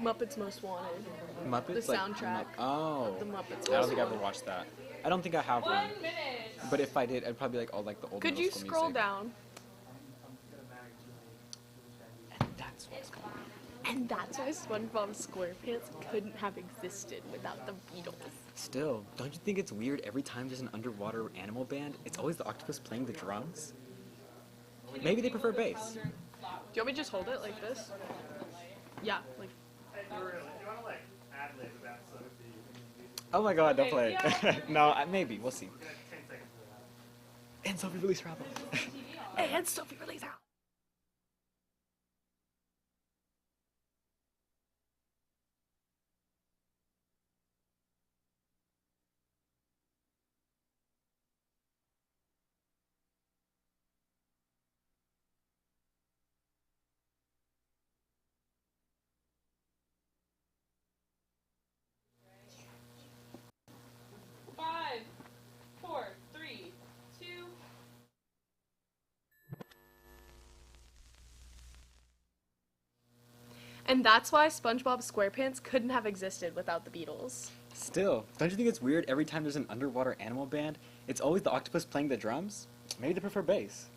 Muppets Most Wanted. Muppets? The soundtrack oh. of the Muppets. I don't think I ever watched that. I don't think I have one. But if I did, I'd probably like all like the old Could middle you school scroll music. down? And that's what's going on. And that's why SpongeBob SquarePants couldn't have existed without the Beatles. Still, don't you think it's weird every time there's an underwater animal band, it's always the octopus playing the drums? Maybe they prefer bass. Do you want me to just hold it like this? Yeah, like. Oh my god, don't play. No, maybe. We'll see. And Sophie released her album. And Sophie released out. And that's why SpongeBob SquarePants couldn't have existed without the Beatles. Still, don't you think it's weird every time there's an underwater animal band, it's always the octopus playing the drums? Maybe they prefer bass.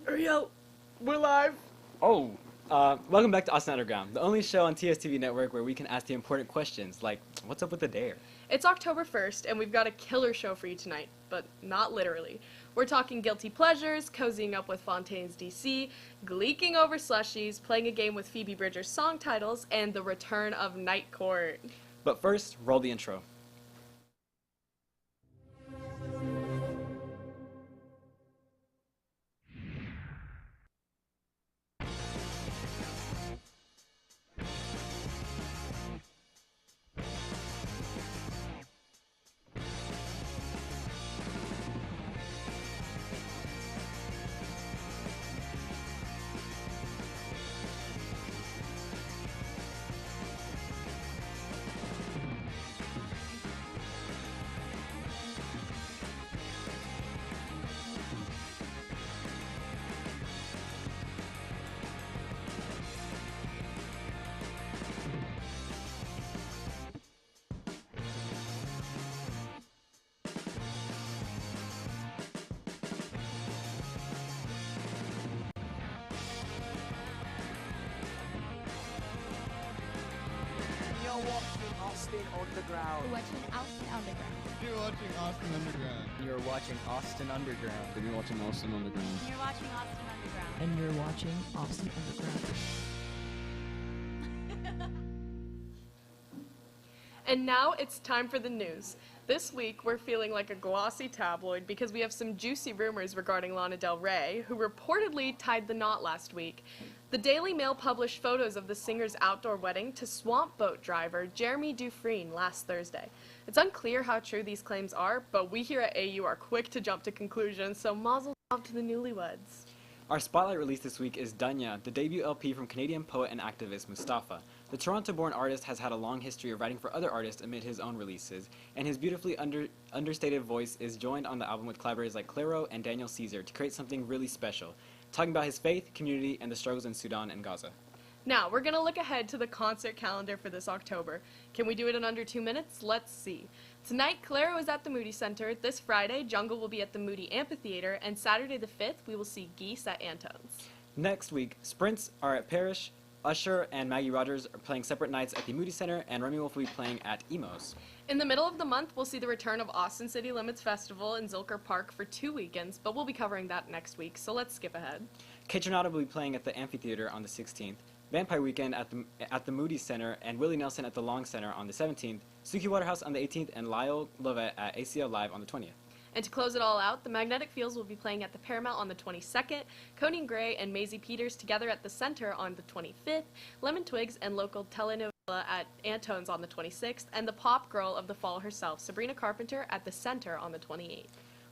Hurry up! We're live! Oh, welcome back to Austin Underground, the only show on TSTV Network where we can ask the important questions, like, what's up with the dare? It's October 1st, and we've got a killer show for you tonight, but not literally. We're talking guilty pleasures, cozying up with Fontaines D.C, gleeking over slushies, playing a game with Phoebe Bridgers song titles, and the return of Night Court. But first, roll the intro. Austin Underground. You're watching Austin Underground. You're watching Austin Underground. You're watching Austin Underground. You're watching Austin Underground. You're watching Austin Underground. And you're watching Austin Underground. And now it's time for the news. This week, we're feeling like a glossy tabloid because we have some juicy rumors regarding Lana Del Rey, who reportedly tied the knot last week. The Daily Mail published photos of the singer's outdoor wedding to swamp boat driver Jeremy Dufresne last Thursday. It's unclear how true these claims are, but we here at AU are quick to jump to conclusions, so mazel tov to the newlyweds. Our spotlight release this week is Dunya, the debut LP from Canadian poet and activist Mustafa. The Toronto-born artist has had a long history of writing for other artists amid his own releases, and his beautifully understated voice is joined on the album with collaborators like Clairo and Daniel Caesar to create something really special, talking about his faith, community, and the struggles in Sudan and Gaza. Now, we're going to look ahead to the concert calendar for this October. Can we do it in under 2 minutes? Let's see. Tonight, Clairo is at the Moody Center. This Friday, Jungle will be at the Moody Amphitheater, and Saturday the 5th, we will see Geese at Antone's. Next week, Sprints are at Parrish, Usher and Maggie Rogers are playing separate nights at the Moody Center, and Remy Wolf will be playing at Emo's. In the middle of the month, we'll see the return of Austin City Limits Festival in Zilker Park for 2 weekends, but we'll be covering that next week, so let's skip ahead. Kaytranada will be playing at the Amphitheater on the 16th, Vampire Weekend at the Moody Center, and Willie Nelson at the Long Center on the 17th, Suki Waterhouse on the 18th, and Lyle Lovett at ACL Live on the 20th. And to close it all out, the Magnetic Fields will be playing at the Paramount on the 22nd, Coney Gray and Maisie Peters together at the Center on the 25th, Lemon Twigs and local telenovela at Antone's on the 26th, and the pop girl of the fall herself, Sabrina Carpenter, at the Center on the 28th.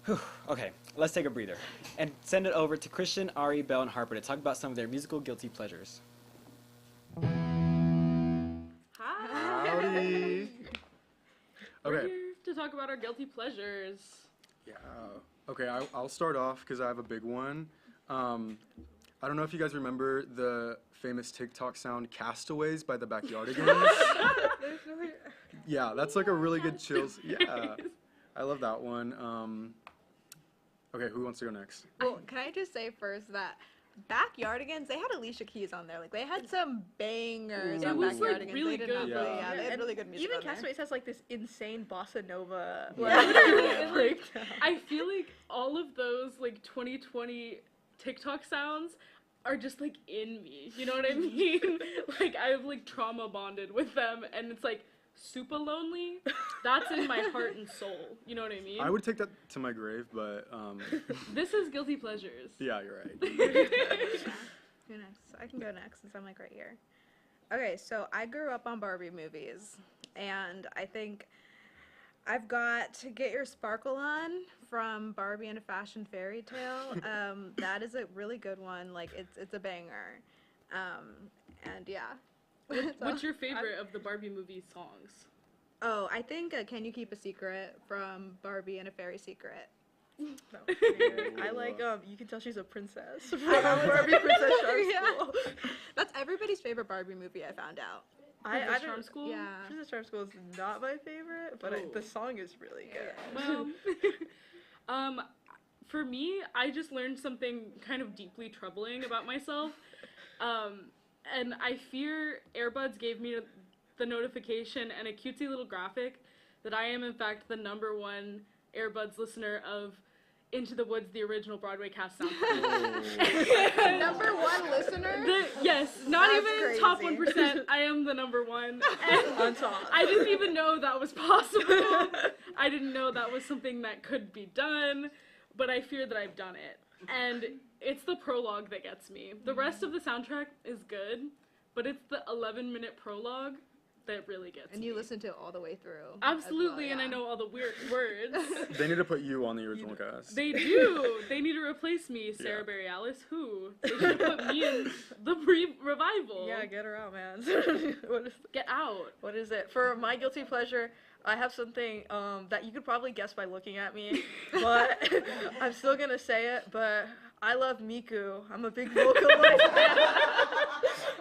Whew, okay, let's take a breather and send it over to Christian, Ari, Bell, and Harper to talk about some of their musical guilty pleasures. Hi! Howdy! We're Okay. here to talk about our guilty pleasures. Yeah. Okay, I'll start off because I have a big one. I don't know if you guys remember the famous TikTok sound "Castaways" by the Backyardigans. There's no way. Yeah, that's like a really good chills. Yeah, I love that one. Okay, who wants to go next? Well, can I just say first that Backyardigans, they had Alicia Keys on there. Like, they had some bangers It on was, like, Backyardigans. really They did good. not play- Yeah. they had And really good music Even on there. Castaways has like this insane bossa nova. Yeah. breakdown. I feel like all of those like 2020 TikTok sounds are just like in me. You know what I mean? Like I've like trauma bonded with them, and it's like super lonely. That's in my heart and soul. You know what I mean? I would take that to my grave, but This is guilty pleasures. yeah, you're right. Who next? I can go next since I'm like right here. Okay, so I grew up on Barbie movies, and I think I've got Get Your Sparkle On from Barbie and a Fashion Fairy Tale. That is a really good one. Like it's a banger. And yeah. What's your favorite of the Barbie movie songs? Oh, I think Can You Keep a Secret from Barbie and a Fairy Secret. That was weird. I like You Can Tell She's a Princess from I know, Barbie Princess Charm Yeah. School. That's everybody's favorite Barbie movie, I found out. Princess I Charm don't- School? Yeah. Princess Charm School is not my favorite, but Oh. the song is really good. Well, for me, I just learned something kind of deeply troubling about myself. And I fear Airbuds gave me the notification and a cutesy little graphic that I am in fact the #1 Airbuds listener of Into the Woods, the original Broadway cast soundtrack. Number one listener? Yes, not That's even top crazy. 1%. I am the #1. And On top. I didn't even know that was possible. I didn't know that was something that could be done, but I fear that I've done it. And it's the prologue that gets me. The rest of the soundtrack is good, but it's the 11-minute prologue that really gets And me. you listen to it all the way through. Absolutely, as well, and I yeah. know all the weird words. They need to put you on the original cast. They do. They need to replace me, Sarah Yeah. Bareilles Alice. Who? They should put me in the revival. Yeah, get her out, man. Get out. What is it? For my guilty pleasure, I have something that you could probably guess by looking at me, but I'm still gonna say it. But I love Miku. I'm a big Vocaloid fan.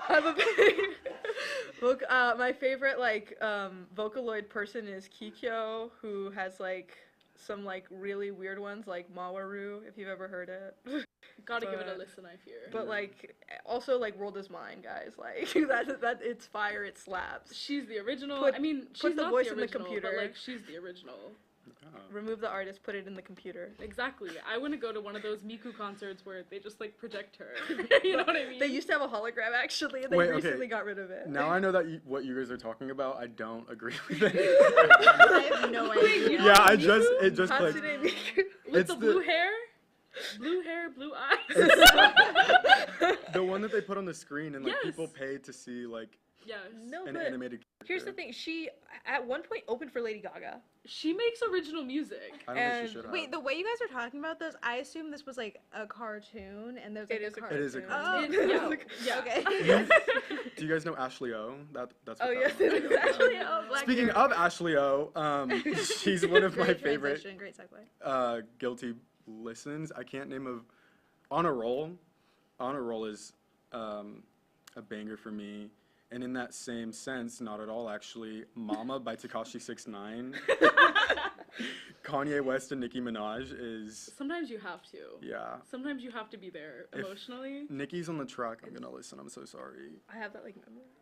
I'm a big my favorite Vocaloid person is Kikyo, who has like some like really weird ones like Mawaru, if you've ever heard it. Gotta give it a But- listen, I fear. But like also like World is Mine, guys. Like that it's fire, it slaps. She's the original. Put- I mean, she's put the not voice the in the original, computer. but like she's the original. Remove the artist, put it in the computer. Exactly. I want to go to one of those Miku concerts where they just like project her. You know what I mean? They used to have a hologram actually, and they Wait, okay. recently got rid of it. Now I know that what you guys are talking about. I don't agree with it. I have no idea. Yeah, it just clicked. Hatsune Miku. With it's the the- blue hair, blue eyes. The one that they put on the screen and like Yes. people paid to see like Yes. No, an but animated. here's the character. thing. She at one point opened for Lady Gaga. She makes original music. I don't think and- she should have. Wait, the way you guys are talking about this, I assume this was like a cartoon, and there's like It is a cartoon. It is a Oh, cartoon. Yeah. okay. Do you guys know Ashley O? That's what Oh that yes, was. it is actually. Oh, Black Speaking Mirror. of Ashley O, she's one of my Great favorite transition, great segue. guilty listens. I can't name of On a Roll. On a Roll is a banger for me. And in that same sense, not at all actually, Mama by Tekashi 6ix9ine. Kanye West and Nicki Minaj is, Sometimes you have to. yeah. Sometimes you have to be there If- emotionally. Nicki's on the track, I'm gonna listen, I'm so sorry. I have that like memorized.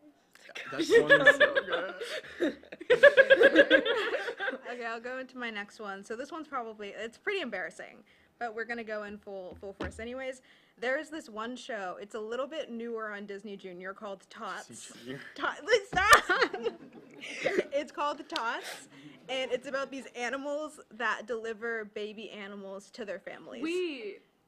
That song is so good. Okay, I'll go into my next one. So this one's it's pretty embarrassing, but we're gonna go in full force anyways. There is this one show. It's a little bit newer on Disney Junior called Tots. It's called Tots, and it's about these animals that deliver baby animals to their families.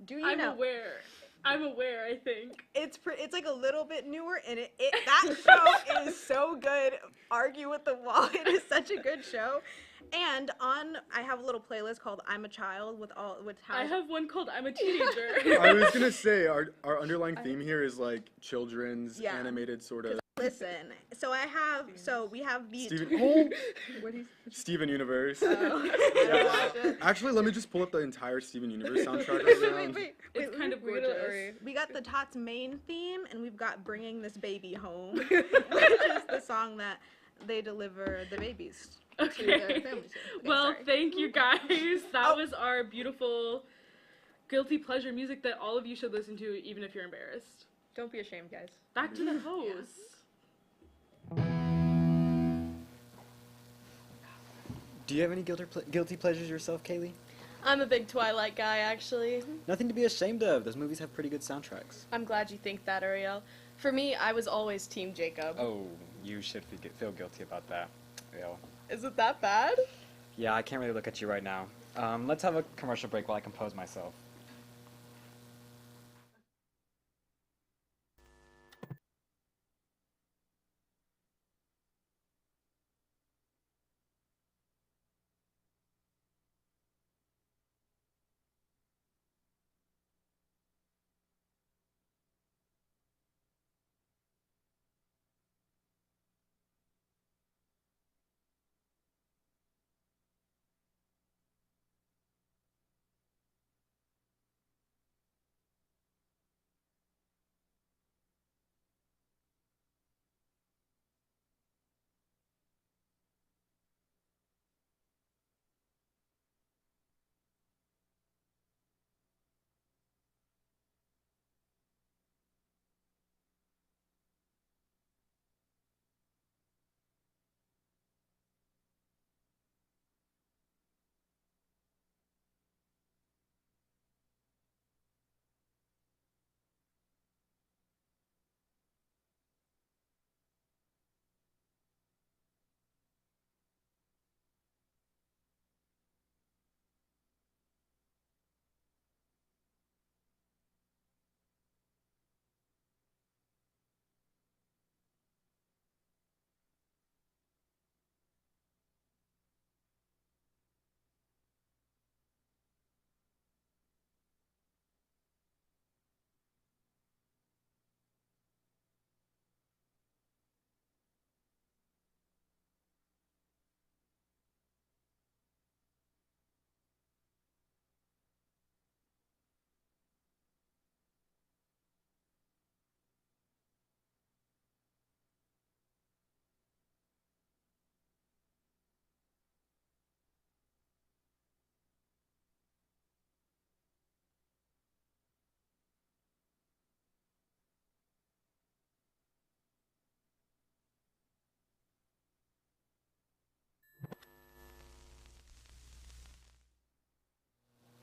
Do you I'm know? aware. I'm aware, I think. It's like a little bit newer, and that show is so good. Argue with the Wall. It is such a good show. And I have a little playlist called "I'm a Child" with I have one called I'm a Teenager. I was gonna say, our underlying theme here is like children's Yeah. animated sort of. Listen, so we have the Steven Universe. Oh. Yeah. Actually, let me just pull up the entire Steven Universe soundtrack right now. It's kind of We're gonna- gorgeous. We got the Tots main theme, and we've got Bringing This Baby Home, which is the song that they deliver the babies to their Okay. families. Okay, Well, sorry. thank you guys. That was our beautiful guilty pleasure music that all of you should listen to, even if you're embarrassed. Don't be ashamed, guys. Back to the hosts. Do you have any guilty pleasures yourself, Kaylee? I'm a big Twilight guy, actually. Nothing to be ashamed of. Those movies have pretty good soundtracks. I'm glad you think that, Ariel. For me, I was always Team Jacob. Oh, you should feel guilty about that. Yeah. Is it that bad? Yeah, I can't really look at you right now. Let's have a commercial break while I compose myself.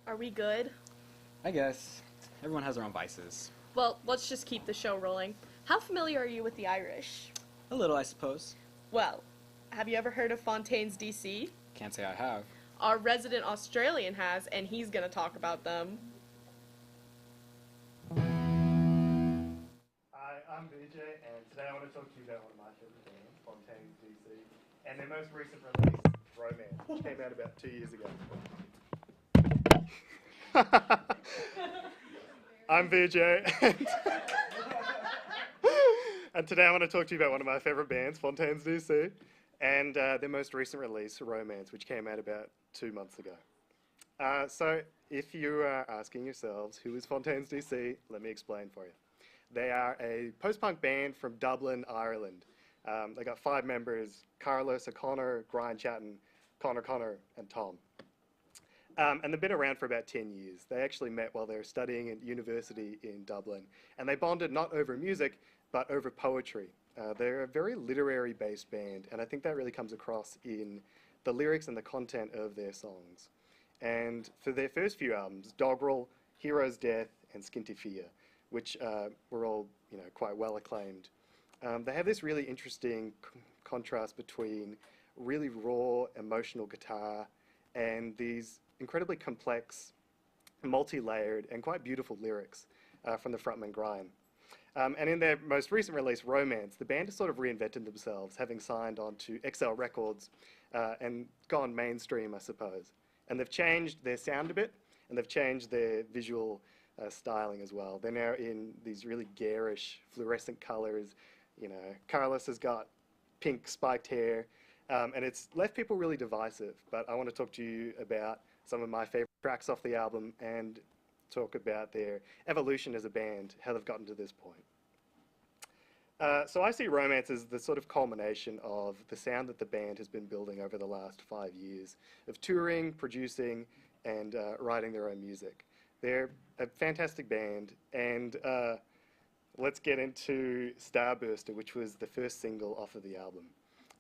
Are we good? I guess. Everyone has their own vices. Well, let's just keep the show rolling. How familiar are you with the Irish? A little, I suppose. Well, have you ever heard of Fontaines D.C? Can't say I have. Our resident Australian has, and he's gonna talk about them. Hi, I'm VJ, and today I want to talk to you about one of my favorite bands, Fontaines D.C, and their most recent release, Romance, which came out about 2 years ago. I'm VJ, and today I want to talk to you about one of my favorite bands, Fontaines D.C, and their most recent release, Romance, which came out about 2 months ago. So, if you are asking yourselves, who is Fontaines D.C., let me explain for you. They are a post-punk band from Dublin, Ireland. They got 5 members: Carlos O'Connor, Brian Chatton, Connor, and Tom. And they've been around for about 10 years. They actually met while they were studying at university in Dublin. And they bonded not over music, but over poetry. They're a very literary-based band, and I think that really comes across in the lyrics and the content of their songs. And for their first few albums, Doggerel, Hero's Death, and Skinty which were all quite well acclaimed, they have this really interesting contrast between really raw, emotional guitar and these incredibly complex, multi-layered, and quite beautiful lyrics from the frontman Grime. And in their most recent release, Romance, the band has sort of reinvented themselves, having signed on to XL Records and gone mainstream, I suppose. And they've changed their sound a bit, and they've changed their visual styling as well. They're now in these really garish, fluorescent colors, You know, Carlos has got pink spiked hair, and it's left people really divisive. But I want to talk to you about some of my favorite tracks off the album and talk about their evolution as a band, how they've gotten to this point. So I see Romance as the sort of culmination of the sound that the band has been building over the last 5 years of touring, producing, and writing their own music. They're a fantastic band, and let's get into Starburster, which was the first single off of the album.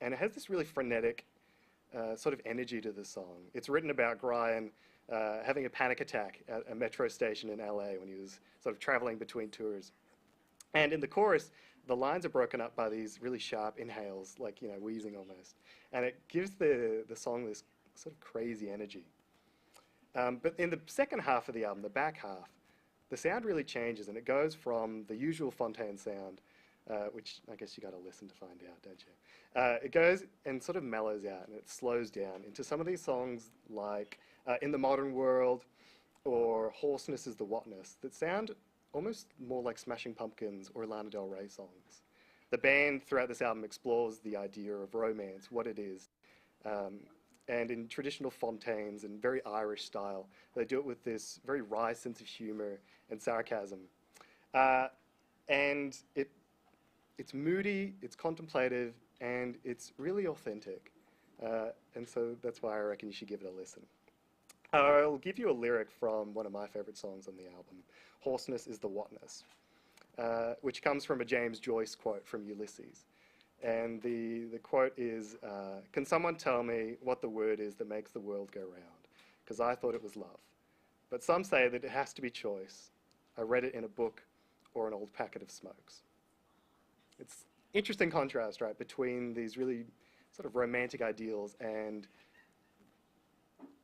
And it has this really frenetic sort of energy to the song. It's written about Brian having a panic attack at a metro station in LA when he was sort of traveling between tours. And in the chorus, the lines are broken up by these really sharp inhales, like, you know, wheezing almost. And it gives the song this sort of crazy energy. But in the second half of the album, the back half, the sound really changes, and it goes from the usual Fontaine sound, which I guess you got to listen to find out, don't you? It goes and sort of mellows out, and it slows down into some of these songs like In the Modern World or Hoarseness is the Whatness that sound almost more like Smashing Pumpkins or Lana Del Rey songs. The band throughout this album explores the idea of romance, what it is, and in traditional Fontaines and very Irish style, they do it with this very wry sense of humor and sarcasm. And it's moody, it's contemplative, and it's really authentic. And so that's why I reckon you should give it a listen. I'll give you a lyric from one of my favorite songs on the album, Hoarseness is the Whatness, which comes from a James Joyce quote from Ulysses. And the quote is, can someone tell me what the word is that makes the world go round? Because I thought it was love. But some say that it has to be choice. I read it in a book or an old packet of smokes. It's interesting contrast, right, between these really sort of romantic ideals and,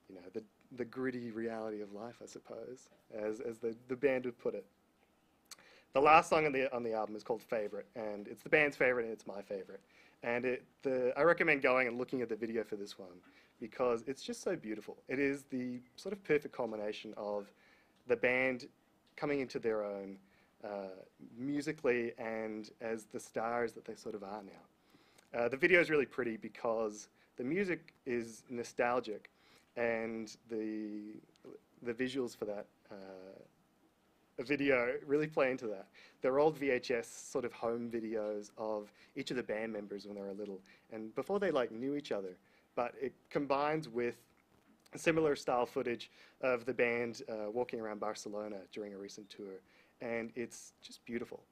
you know, the gritty reality of life, I suppose, as the band would put it. The last song on the album is called Favorite, and it's the band's favorite and it's my favorite. And I recommend going and looking at the video for this one because it's just so beautiful. It is the sort of perfect culmination of the band coming into their own musically and as the stars that they sort of are now. The video is really pretty because the music is nostalgic and the visuals for that video really play into that. They're old VHS sort of home videos of each of the band members when they were little and before they like knew each other, but it combines with similar style footage of the band walking around Barcelona during a recent tour, and it's just beautiful.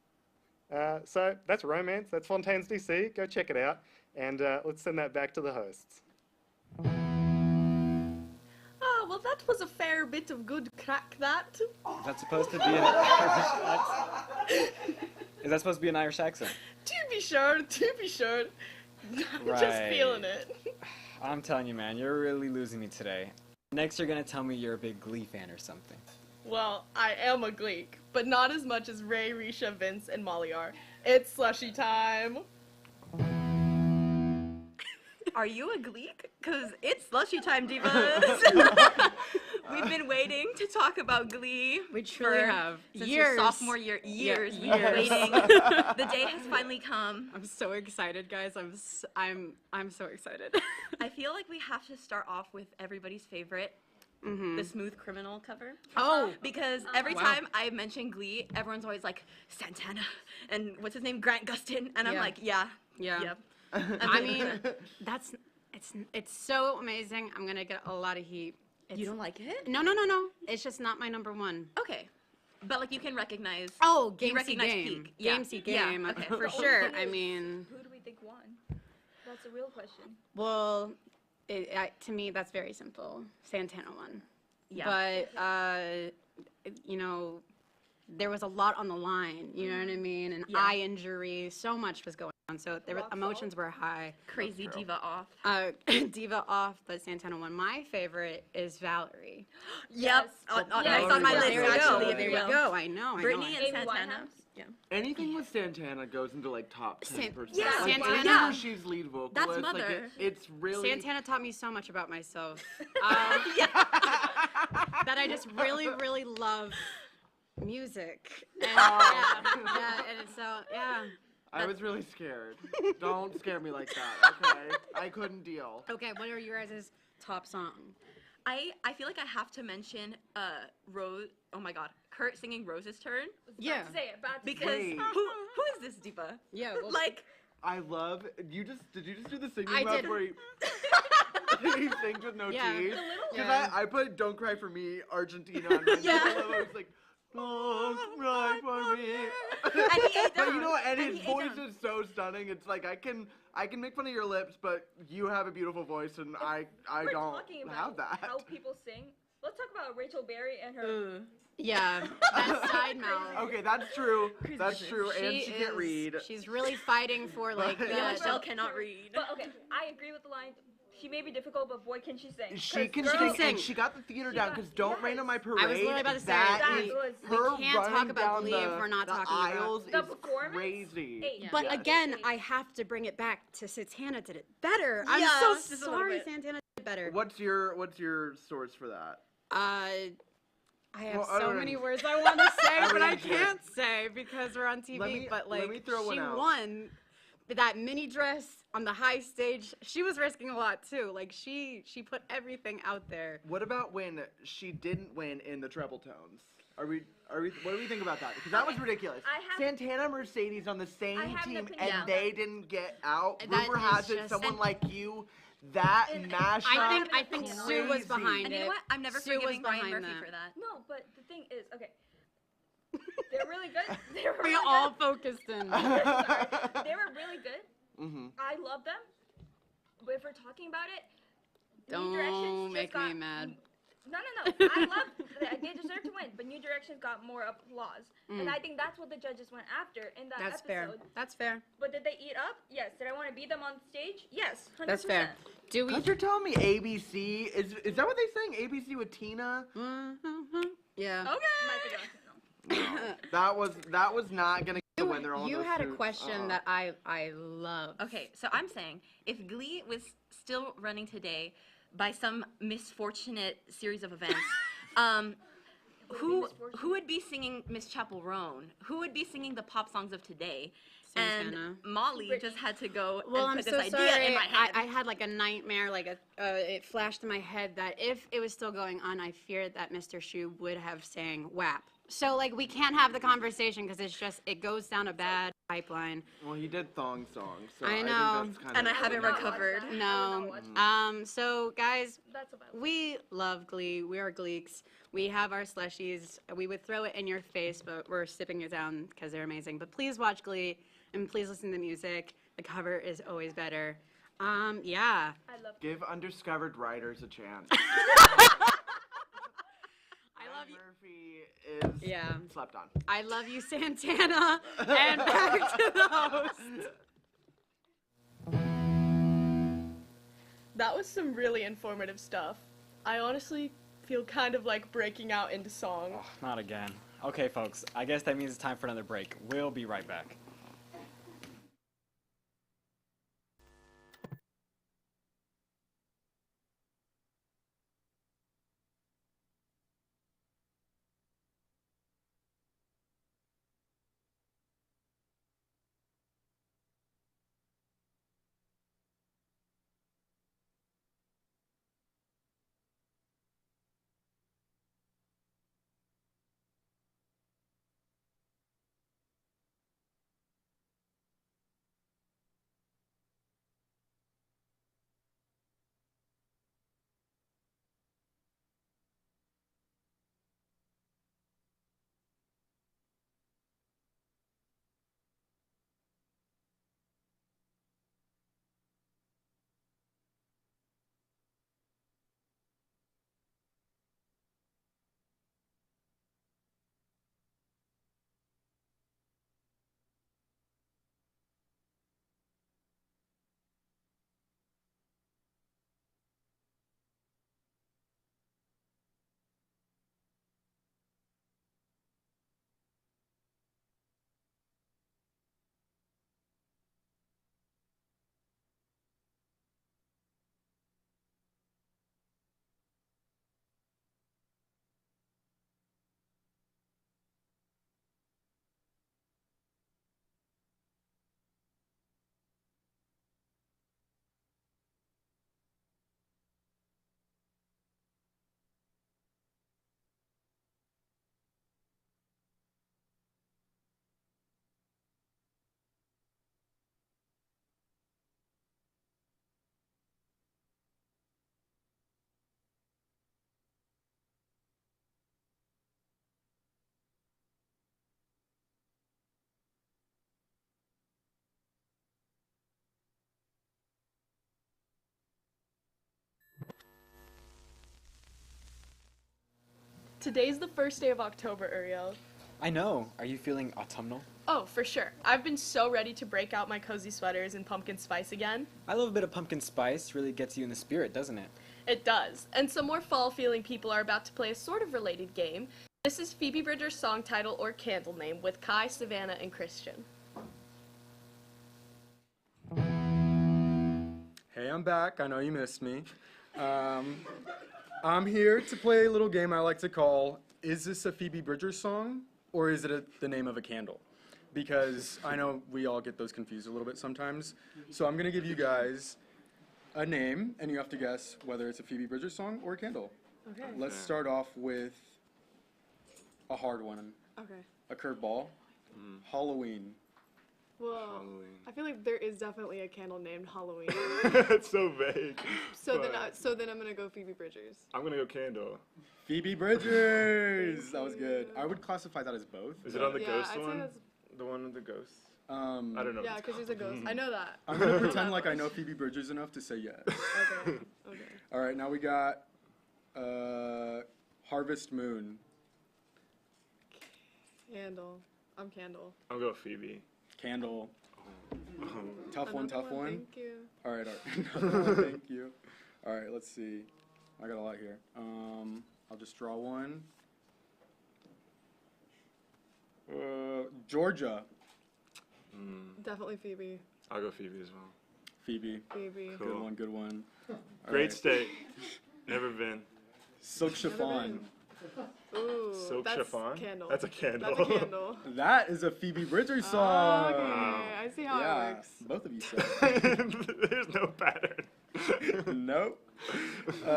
So that's Romance, that's Fontaines D.C, go check it out, and let's send that back to the hosts. Well, that was a fair bit of good crack, that. Is that supposed to be an Is that supposed to be an Irish accent? To be sure, to be sure. I'm just Right. feeling it. I'm telling you, man, you're really losing me today. Next, you're gonna tell me you're a big Glee fan or something. Well, I am a Gleek, but not as much as Ray, Risha, Vince, and Molly are. It's slushy time. Are you a Gleek? Because it's slushy time, divas. We've been waiting to talk about Glee. We truly have. Since Years. your sophomore year. Years. Yeah, We've been years. waiting. The day has finally come. I'm so excited, guys. I'm so excited. I feel like we have to start off with everybody's favorite, the Smooth Criminal cover. Oh. Because every Wow. time I mention Glee, everyone's always like, Santana, and what's his name, Grant Gustin, and I'm Yeah. like, yeah. Yeah. Yep. I mean, it's so amazing. I'm gonna get a lot of heat. You don't like it? No. It's just not my number one. Okay. But like you can recognize. Oh, you game see recognize game. Peak. Yeah. Game see game. Yeah. Okay. For sure. I mean, Who do we think won? That's a real question. well, to me, that's very simple. Santana won. Yeah. But, you know, there was a lot on the line, you know what I mean? An Yeah. eye injury, so much was going on. So emotions were high. Crazy diva off. Diva off, but Santana won. My favorite is Valerie. Yep. Yes. Nice on my list, There you actually. go. There you go. I know. Brittany and Amy Santana. Winehouse? Yeah. Anything with Santana goes into like top 10%. yeah, like, Santana- whenever she's lead vocalist, That's like Mother. it's really Santana taught me so much about myself. That I just really, really love music. And, and so, yeah. I was really scared. Don't scare me like that, okay? I couldn't deal. Okay, what are your guys' top song? I feel like I have to mention Rose. Oh my God, Kurt singing Rose's Turn. Yeah. Say it, about to Because say it. who is this diva? Yeah. Well, Like, I love. Did you just do the singing I mouth did. where he sings with no Yeah. teeth? Because Yeah. I put "Don't Cry for Me" Argentina on my Yeah. I love it. It's like "Don't cry for me." and he ate But down. you know what? And And his he ate voice down. is so stunning. It's like I can make fun of your lips, but you have a beautiful voice, and I We're don't talking about have that. how people sing. Let's talk about Rachel Berry and her. yeah, that side mouth. Okay, that's true. That's true. And she can't is- read. She's really fighting for like But- the. Yeah, Michelle cannot read. But okay, I agree with the line. She may be difficult, but boy, can she sing. She 'Cause can girl- sing, and she got the theater She down. got- Because "Don't Rain on My Parade." I was literally about to say, that we- is we her can't talk running about down Glee the, if we're not the talking about- aisles The is performance? crazy. Eight. But Yes. again, I have to bring it back to Santana did it better. I'm Yeah, so just a little sorry, bit. Santana did it better. What's your source for that? I have Well, so alright. many words I want to say, but I Alright, good. can't say because we're on TV. Let but me throw one she out. won that mini dress on the high stage. She was risking a lot too. Like she put everything out there. What about when she didn't win in the treble tones? What do we think about that? Because that was ridiculous. I have- Santana Mercedes on the same I have an team, opinion and on they didn't get out. That Rumor is has it, just- someone and- like you, that And- mashup. I think Crazy. Sue was behind And it. you know what? I'm never Sue was forgiving Brian behind Murphy that. for that. No, but the thing is, okay. They're really good. They were We really all good. focused in. Sorry. They were really good. Mm-hmm. I love them. But if we're talking about it, New Directions Don't just make got, me mad. No. I love. They deserve to win, but New Directions got more applause, and I think that's what the judges went after in that That's episode. fair. That's fair. But did they eat up? Yes. Did I want to beat them on stage? Yes. 100%. That's fair. Do we? Because you're telling me ABC is that what they sang? ABC with Tina? Yeah. Michael Jackson, no. That was not gonna get the win. They're all in You those had a suits. question that I love. Okay, so I'm saying if Glee was still running today by some misfortunate series of events, who would be singing Miss Chapel Roan? Who would be singing the pop songs of today? Santana. And Molly just had to go Well, and I'm put so this idea sorry. in my head. I had like a nightmare, like it flashed in my head that if it was still going on, I feared that Mr. Shu would have sang WAP. So like we can't have the conversation because it goes down a bad pipeline. Well, he did thong songs, so I I know. think that's kind And of. I haven't not watch recovered. that. No. So guys, That's about it. we love Glee. We are Gleeks. We have our slushies. We would throw it in your face, but we're sipping it down because they're amazing. But please watch Glee and please listen to the music. The cover is always better. Yeah. I love. Give undiscovered writers a chance. I love you. Murphy is Yeah. slept on. I love you, Santana. And back to the host. That was some really informative stuff. I honestly feel kind of like breaking out into song. Oh, not again. Okay, folks, I guess that means it's time for another break. We'll be right back. today's the first day of October, Uriel. I know. Are you feeling autumnal? Oh, for sure. I've been so ready to break out my cozy sweaters and pumpkin spice again. I love a bit of pumpkin spice. Really gets you in the spirit, doesn't it? It does. And some more fall-feeling people are about to play a sort of related game. This is Phoebe Bridgers' song title or candle name with Kai, Savannah, and Christian. Hey, I'm back. I know you missed me. I'm here to play a little game I like to call, is this a Phoebe Bridgers song, or is it the name of a candle? Because I know we all get those confused a little bit sometimes. So I'm going to give you guys a name, and you have to guess whether it's a Phoebe Bridgers song or a candle. Okay. Let's start off with a hard one. Okay. A curveball. Halloween. Well, I feel like there is definitely a candle named Halloween. It's so vague. So then I'm gonna go Phoebe Bridgers. I'm gonna go candle. Phoebe Bridgers! That was good. I would classify that as both. Is it on the Yeah, ghost I'd say one? that's- The one with the ghosts? I I don't know. Yeah, because he's a ghost. I know that. I'm going to pretend like I know Phoebe Bridgers enough to say yes. Okay. Okay. All right, now we got Harvest Moon. Candle. I'm Candle. I'll go Phoebe. Candle. Tough one, Another tough one. Thank you. All right, all right. Thank you. All right, let's see. I got a lot here. I'll just draw one. Georgia. Definitely Phoebe. I'll go Phoebe as well. Phoebe. Phoebe. Cool. Good one, good one. All Great right. state. Never been. Silk chiffon. Ooh, Silk that's chiffon? Candle. That's a candle. That's a candle. That is a Phoebe Bridgers song. Okay, I see how Yeah, it works. both of you said. There's no pattern. Nope. Got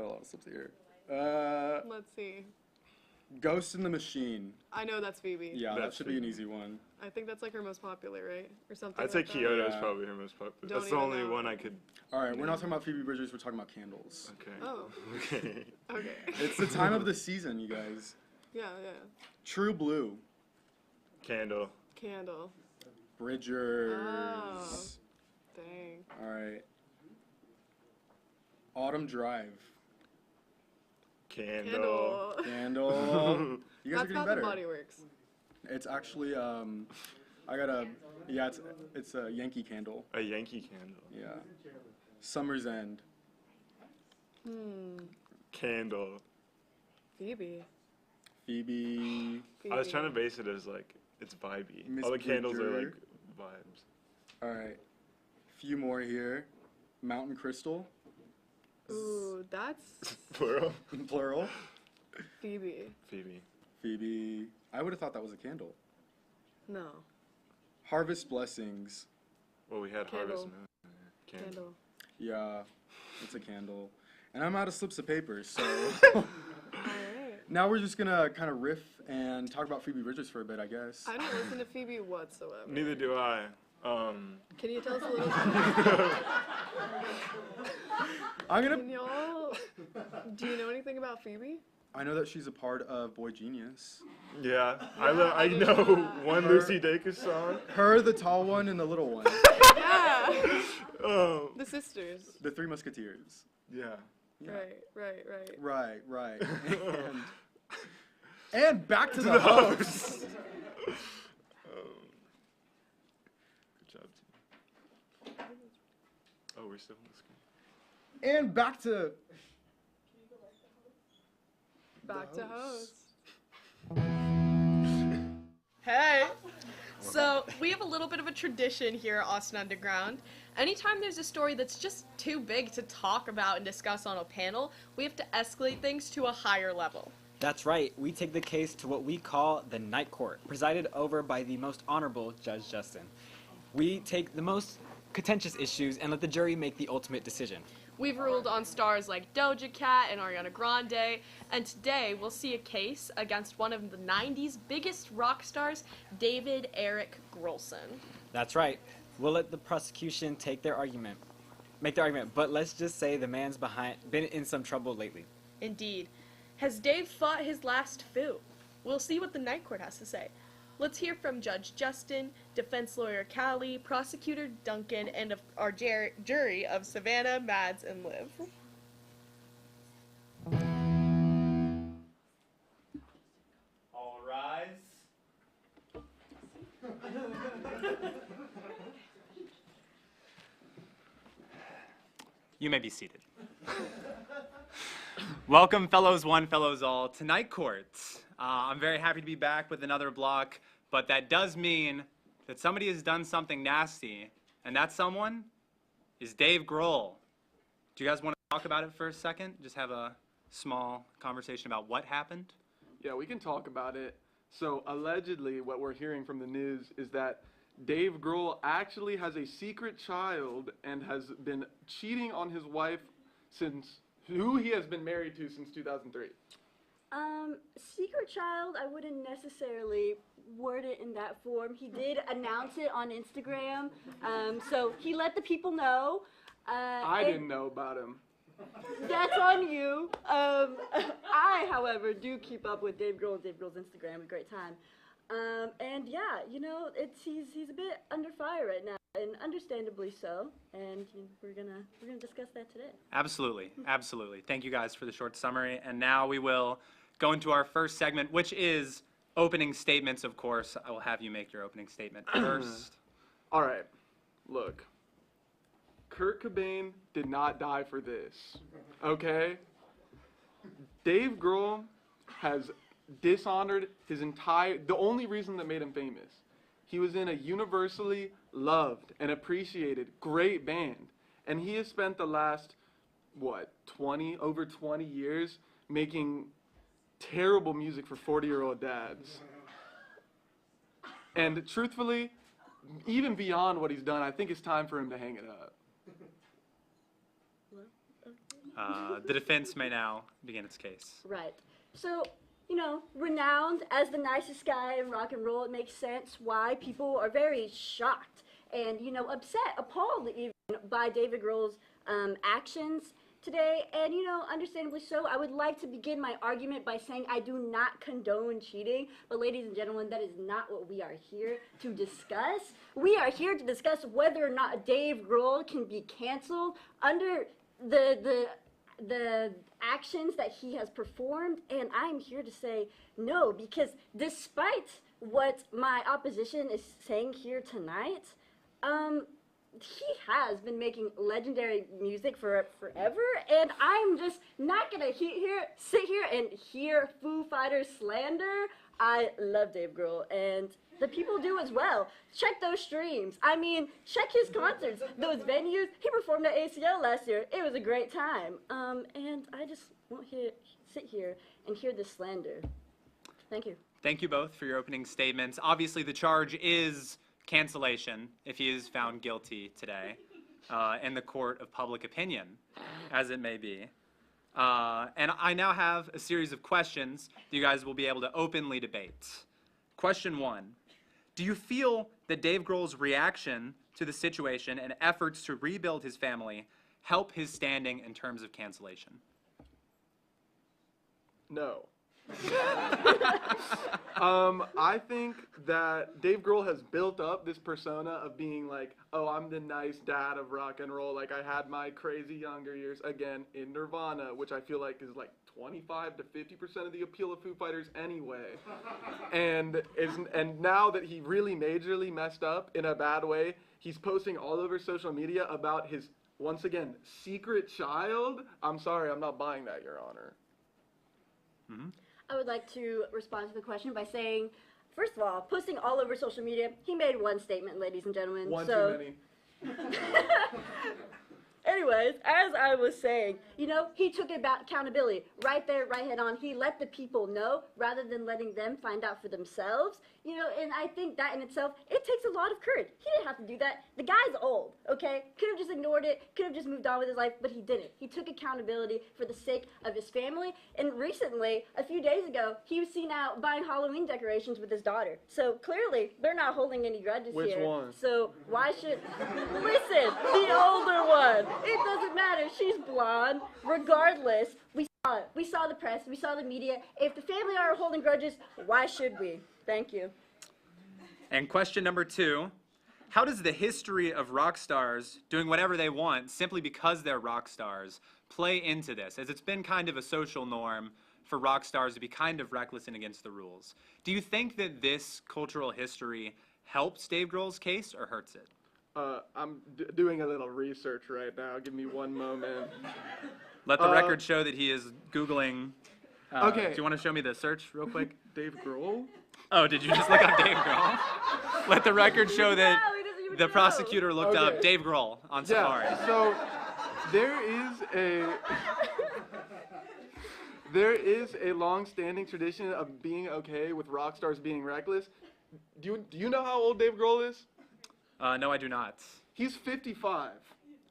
a lot of slips here. Let's see. Ghost in the Machine. I know that's Phoebe. Yeah, that That's should be an Phoebe. easy one. I think that's like her most popular, right? Or something I'd say like that. Kyoto's Yeah. probably her most popular. Don't That's the even only know. one I could. All right, we're not talking about Phoebe Bridgers. We're talking about candles. Okay. Oh, Okay. okay. It's the time of the season, you guys. Yeah, yeah. True Blue. Candle. Candle. Bridgers. Oh. Dang. All right. Autumn Drive. Candle. Candle. You guys That's are getting Bath better. and Body Works. It's actually I got a it's a Yankee Candle. A Yankee candle. Yeah. Summer's End. Candle. Phoebe. Phoebe. I was trying to base it as like it's vibey. Miss All the candles are Bridger. like vibes. All right. Few more here. Mountain Crystal. Ooh, that's Plural. Plural. Phoebe. Phoebe. Phoebe. I would have thought that was a candle. No. Harvest Blessings. Well, we had Candle. Harvest Moon. Candle. Candle. Yeah, it's a candle. And I'm out of slips of paper, so Alright. now we're just gonna kind of riff and talk about Phoebe Bridgers for a bit, I guess. I don't listen to Phoebe whatsoever. Neither do I. Can you tell us a little I'm gonna. Can y'all... Do you know anything about Phoebe? I know that she's a part of Boy Genius. Yeah, I know one Lucy Dacus song. Her, the tall one, and the little one. Yeah. Oh. The sisters. The Three Musketeers. Yeah. Yeah. Right. Right. And back to the host. Good job, team. Oh, we're still on the screen. And back to. Back to host. Hey! So, we have a little bit of a tradition here at Austin Underground. Anytime there's a story that's just too big to talk about and discuss on a panel, we have to escalate things to a higher level. That's right. We take the case to what we call the Night Court, presided over by the most honorable Judge Justin. We take the most contentious issues and let the jury make the ultimate decision. We've ruled on stars like Doja Cat and Ariana Grande, and today we'll see a case against one of the 90s biggest rock stars, David Eric Grolson. That's right. We'll let the prosecution make their argument, but let's just say the man's been in some trouble lately. Indeed. Has Dave fought his last foo? We'll see what the Night Court has to say. Let's hear from Judge Justin, defense lawyer Callie, prosecutor Duncan, and our jury of Savannah, Mads, and Liv. You may be seated. Welcome, fellows one, fellows all, to Night Court. I'm very happy to be back with another block, but that does mean that somebody has done something nasty, and that someone is Dave Grohl. Do you guys want to talk about it for a second? Just have a small conversation about what happened? Yeah, we can talk about it. So allegedly, what we're hearing from the news is that Dave Grohl actually has a secret child and has been cheating on his wife who he has been married to since 2003. Secret child, I wouldn't necessarily word it in that form. He did announce it on Instagram, so he let the people know. I didn't know about him. That's on you. I, however, do keep up with Dave Grohl's Instagram a great time. And yeah, you know, he's a bit under fire right now, and understandably so. And we're gonna discuss that today. Absolutely, absolutely. Thank you guys for the short summary. And now we will go into our first segment, which is opening statements. Of course, I will have you make your opening statement first. All right, look. Kurt Cobain did not die for this, okay? Dave Grohl has dishonored the only reason that made him famous. He was in a universally loved and appreciated great band, and he has spent the last, over 20 years making terrible music for 40-year-old dads. And truthfully, even beyond what he's done, I think it's time for him to hang it up. The defense may now begin its case. Right. So, you know, renowned as the nicest guy in rock and roll, it makes sense why people are very shocked and, you know, upset, appalled even by David Grohl's actions today. And, you know, understandably so. I would like to begin my argument by saying I do not condone cheating. But ladies and gentlemen, that is not what we are here to discuss. We are here to discuss whether or not Dave Grohl can be canceled under the actions that he has performed, and I'm here to say no, because despite what my opposition is saying here tonight, he has been making legendary music for forever, and I'm just not gonna sit here and hear Foo Fighters slander. I love Dave Grohl, and the people do as well. Check those streams. I mean, check his concerts, those venues. He performed at ACL last year. It was a great time. And I just won't sit here and hear this slander. Thank you. Thank you both for your opening statements. Obviously, the charge is cancellation if he is found guilty today in the court of public opinion, as it may be. And I now have a series of questions that you guys will be able to openly debate. Question 1. Do you feel that Dave Grohl's reaction to the situation and efforts to rebuild his family help his standing in terms of cancellation? No. I think that Dave Grohl has built up this persona of being like, oh, I'm the nice dad of rock and roll. Like, I had my crazy younger years, again, in Nirvana, which I feel like is like 25 to 50% of the appeal of Foo Fighters anyway. And now that he really majorly messed up in a bad way, he's posting all over social media about his, once again, secret child. I'm sorry, I'm not buying that, Your Honor. Mm-hmm. I would like to respond to the question by saying, first of all, posting all over social media, he made one statement, ladies and gentlemen. One too many. Anyways, as I was saying, you know, he took accountability right there, right head on. He let the people know rather than letting them find out for themselves. You know, and I think that in itself, it takes a lot of courage. He didn't have to do that. The guy's old, okay? Could have just ignored it, could have just moved on with his life, but he didn't. He took accountability for the sake of his family. And recently, a few days ago, he was seen out buying Halloween decorations with his daughter. So clearly, they're not holding any grudges here. Which one? So why should... Listen, the older one. It doesn't matter. She's blonde. Regardless, we saw it. We saw the press. We saw the media. If the family are holding grudges, why should we? Thank you. And question number 2, how does the history of rock stars doing whatever they want simply because they're rock stars play into this, as it's been kind of a social norm for rock stars to be kind of reckless and against the rules? Do you think that this cultural history helps Dave Grohl's case or hurts it? I'm doing a little research right now. Give me one moment. Let the record show that he is Googling. Okay. Do you want to show me the search real quick? Dave Grohl? Oh, did you just look up Dave Grohl? Let the record show that the prosecutor looked up Dave Grohl on Safari. Yeah, so there is a long-standing tradition of being okay with rock stars being reckless. Do you know how old Dave Grohl is? No, I do not. He's 55.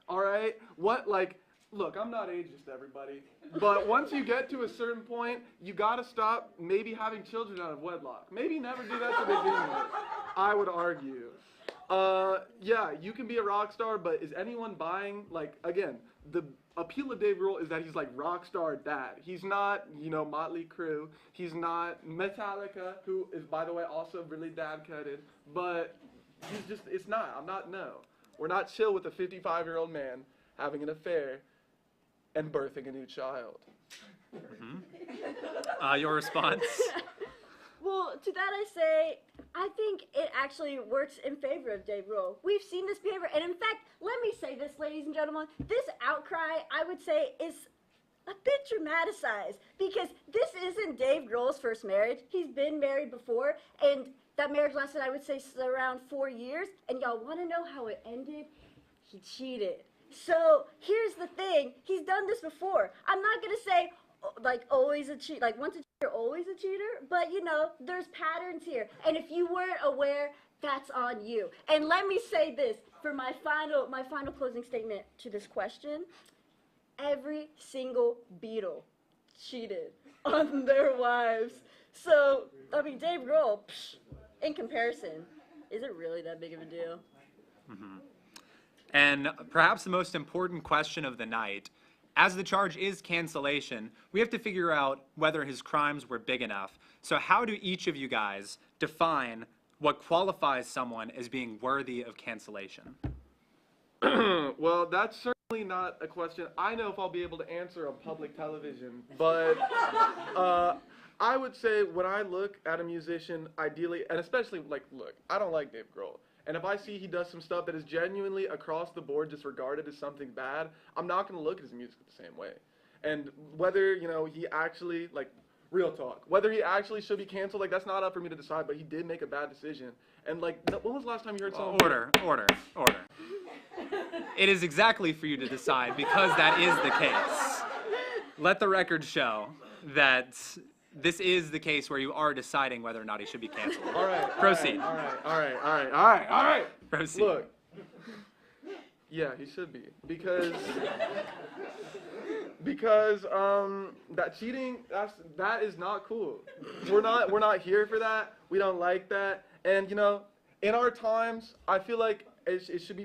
All right? Look, I'm not ageist, everybody. But once you get to a certain point, you gotta stop maybe having children out of wedlock. Maybe never do that to begin with, I would argue. Yeah, you can be a rock star, but is anyone buying, again, the appeal of Dave Grohl is that he's like rock star dad. He's not, Motley Crue. He's not Metallica, who is, by the way, also really dad-cutted. But no. We're not chill with a 55-year-old man having an affair and birthing a new child. Your response? Well, to that I say, I think it actually works in favor of Dave Grohl. We've seen this behavior, and in fact, let me say this, ladies and gentlemen, this outcry, I would say, is a bit dramatized, because this isn't Dave Grohl's first marriage. He's been married before, and that marriage lasted, I would say, around 4 years, and y'all want to know how it ended? He cheated. So here's the thing, he's done this before. I'm not going to say, always a cheat, once a cheater, always a cheater, but there's patterns here. And if you weren't aware, that's on you. And let me say this, for my final closing statement to this question, every single Beatle cheated on their wives. So, Dave Grohl, in comparison, is it really that big of a deal? Mm-hmm. And perhaps the most important question of the night, as the charge is cancellation, we have to figure out whether his crimes were big enough. So how do each of you guys define what qualifies someone as being worthy of cancellation? Well, that's certainly not a question I know if I'll be able to answer on public television, but I would say when I look at a musician, ideally, and especially, look, I don't like Dave Grohl. And if I see he does some stuff that is genuinely across the board disregarded as something bad, I'm not going to look at his music the same way. And whether, he actually, real talk, whether he actually should be canceled, that's not up for me to decide, but he did make a bad decision. And, when was the last time you heard someone... Order. It is exactly for you to decide because that is the case. Let the record show that this is the case where you are deciding whether or not he should be canceled. All right. Proceed. All right. Proceed. Look. Yeah, he should be. Because that cheating, that is not cool. We're not here for that. We don't like that. And in our times, I feel like it should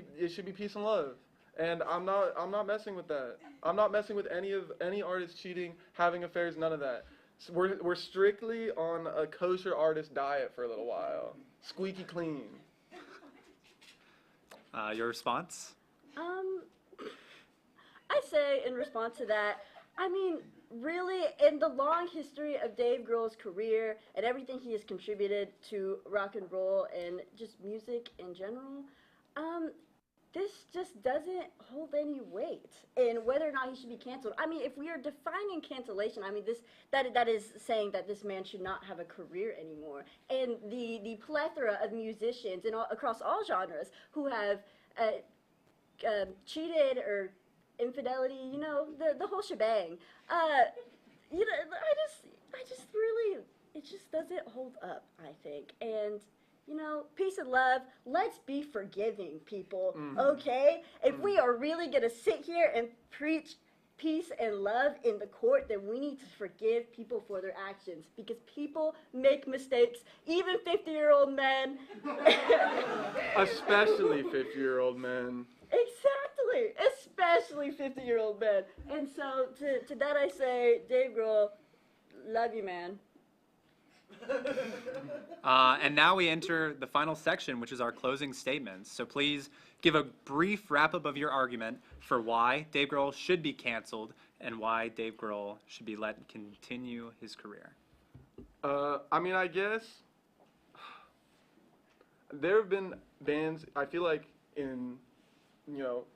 be peace and love. And I'm not messing with that. I'm not messing with any artist cheating, having affairs, none of that. So we're strictly on a kosher artist diet for a little while. Squeaky clean. Your response? I say in response to that, really, in the long history of Dave Grohl's career and everything he has contributed to rock and roll and just music in general, this just doesn't hold any weight in whether or not he should be canceled. If we are defining cancellation, that is saying that this man should not have a career anymore. And the plethora of musicians across all genres who have cheated or infidelity, the whole shebang. It just doesn't hold up, I think. And peace and love, let's be forgiving, people, okay? If we are really going to sit here and preach peace and love in the court, then we need to forgive people for their actions, because people make mistakes, even 50-year-old men. Especially 50-year-old men. Exactly, especially 50-year-old men. And so to that I say, Dave Grohl, love you, man. And now we enter the final section, which is our closing statements. So please give a brief wrap-up of your argument for why Dave Grohl should be canceled and why Dave Grohl should be let continue his career. I guess there have been bands, I feel like in,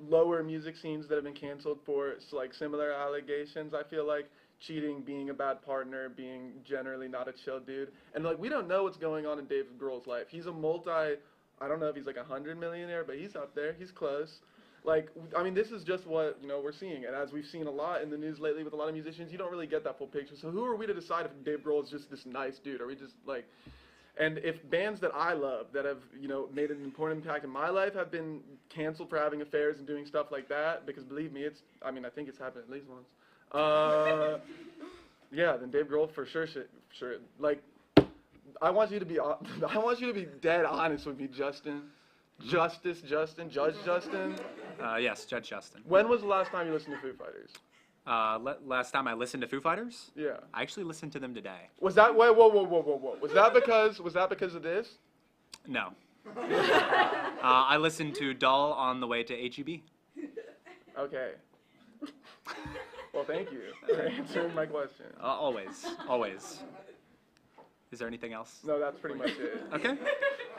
lower music scenes that have been canceled for like similar allegations. I feel like cheating, being a bad partner, being generally not a chill dude. And like we don't know what's going on in Dave Grohl's life. He's I don't know if he's like 100 millionaire, but he's up there. He's close. Like, I mean, this is just what, we're seeing. And as we've seen a lot in the news lately with a lot of musicians, you don't really get that full picture. So who are we to decide if Dave Grohl is just this nice dude? Are we just like, and if bands that I love that have, made an important impact in my life have been canceled for having affairs and doing stuff like that, because believe me, I think it's happened at least once. Yeah, then Dave Grohl for sure. Like, I want you to be dead honest with me, Justin. Judge Justin. Yes, Judge Justin. When was the last time you listened to Foo Fighters? Last time I listened to Foo Fighters? Yeah. I actually listened to them today. Was that whoa? Was that because of this? No. I listened to Dull on the way to HEB. Okay. Well, thank you for answering my question. Always. Is there anything else? No, that's pretty much it. Okay.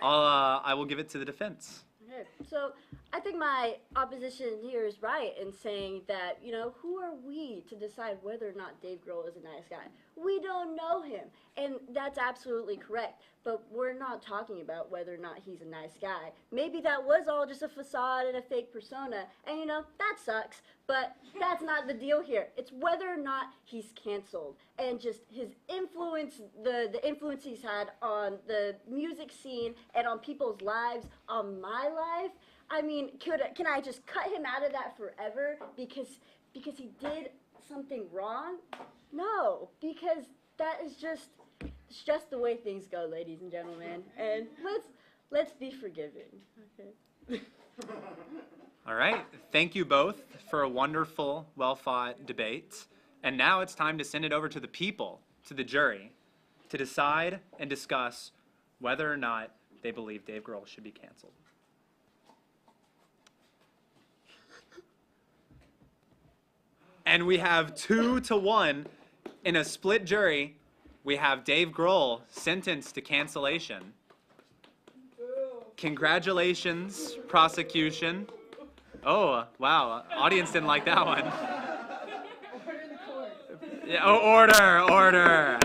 I will give it to the defense. Okay, so I think my opposition here is right in saying that, who are we to decide whether or not Dave Grohl is a nice guy? We don't know him, and that's absolutely correct, but we're not talking about whether or not he's a nice guy. Maybe that was all just a facade and a fake persona, and that sucks, but that's not the deal here. It's whether or not he's canceled, and just his influence, the influence he's had on the music scene and on people's lives, on my life. I mean, can I just cut him out of that forever because he did something wrong? No, because that is just the way things go, ladies and gentlemen. And let's be forgiving. Okay. All right. Thank you both for a wonderful, well-fought debate. And now it's time to send it over to the people, to the jury, to decide and discuss whether or not they believe Dave Grohl should be canceled. And we have 2-1 in a split jury. We have Dave Grohl sentenced to cancellation. Congratulations, prosecution. Oh, wow. Audience didn't like that one. Yeah, order.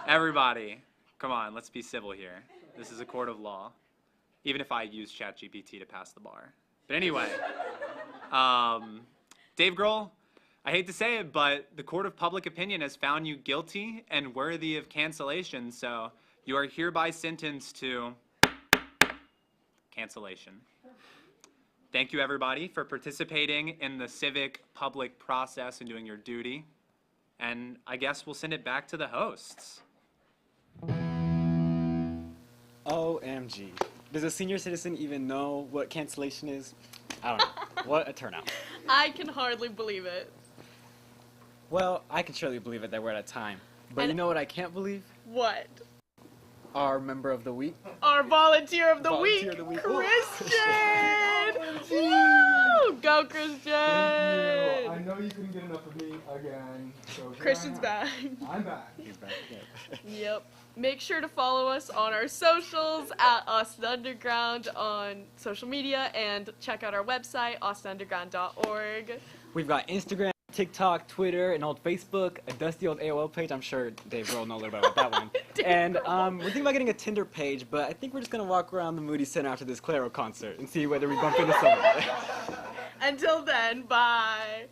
Everybody, come on, let's be civil here. This is a court of law, even if I use ChatGPT to pass the bar. But anyway, Dave Grohl, I hate to say it, but the court of public opinion has found you guilty and worthy of cancellation, so you are hereby sentenced to cancellation. Thank you, everybody, for participating in the civic public process and doing your duty. And I guess we'll send it back to the hosts. OMG. Does a senior citizen even know what cancellation is? I don't know. What a turnout. I can hardly believe it. Well, I can surely believe it that we're at a time. But you know what I can't believe? What? Our member of the week. Our volunteer of the week, Christian! Woo! Go, Christian! Thank you. I know you couldn't get enough of me again. So Christian's back. I'm back. He's back again. Yep. Make sure to follow us on our socials at Austin Underground on social media and check out our website, austinunderground.org. We've got Instagram, TikTok, Twitter, an old Facebook, a dusty old AOL page. I'm sure Dave Grohl knows a little bit about that one. And we're thinking about getting a Tinder page, but I think we're just going to walk around the Moody Center after this Clairo concert and see whether we bump into someone. Until then, bye.